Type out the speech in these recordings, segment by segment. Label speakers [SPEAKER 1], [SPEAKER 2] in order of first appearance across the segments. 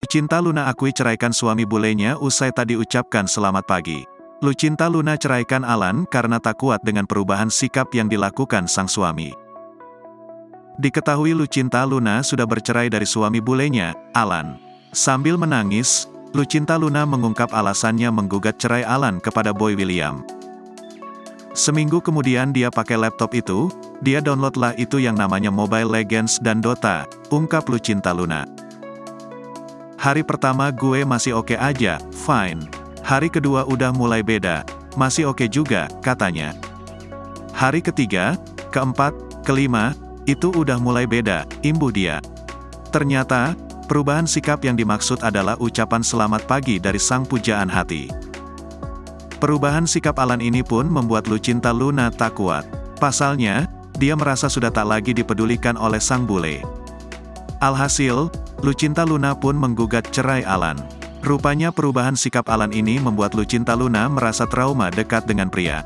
[SPEAKER 1] Lucinta Luna akui ceraikan suami bulenya usai tadi ucapkan selamat pagi. Lucinta Luna ceraikan Alan karena tak kuat dengan perubahan sikap yang dilakukan sang suami. Diketahui Lucinta Luna sudah bercerai dari suami bulenya, Alan. Sambil menangis, Lucinta Luna mengungkap alasannya menggugat cerai Alan kepada Boy William. Seminggu kemudian dia pakai laptop itu, dia downloadlah itu yang namanya Mobile Legends dan Dota, ungkap Lucinta Luna. Hari pertama gue masih oke aja, fine. Hari kedua udah mulai beda, masih oke juga, katanya. Hari ketiga, keempat, kelima, itu udah mulai beda, imbuh dia. Ternyata, perubahan sikap yang dimaksud adalah ucapan selamat pagi dari sang pujaan hati. Perubahan sikap Alan ini pun membuat Lucinta Luna tak kuat. Pasalnya, dia merasa sudah tak lagi dipedulikan oleh sang bule. Alhasil, Lucinta Luna pun menggugat cerai Alan. Rupanya perubahan sikap Alan ini membuat Lucinta Luna merasa trauma dekat dengan pria.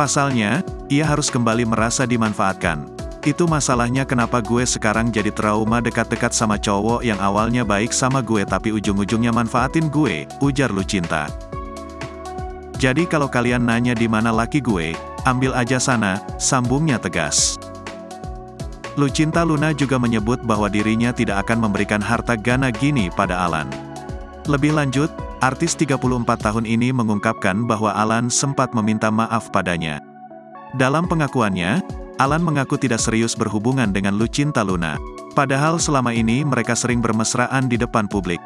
[SPEAKER 1] Pasalnya, ia harus kembali merasa dimanfaatkan. Itu masalahnya kenapa gue sekarang jadi trauma dekat-dekat sama cowok yang awalnya baik sama gue tapi ujung-ujungnya manfaatin gue, ujar Lucinta. Jadi kalau kalian nanya di mana laki gue, ambil aja sana, sambungnya tegas. Lucinta Luna juga menyebut bahwa dirinya tidak akan memberikan harta gana gini pada Alan. Lebih lanjut, artis 34 tahun ini mengungkapkan bahwa Alan sempat meminta maaf padanya. Dalam pengakuannya, Alan mengaku tidak serius berhubungan dengan Lucinta Luna. Padahal selama ini mereka sering bermesraan di depan publik.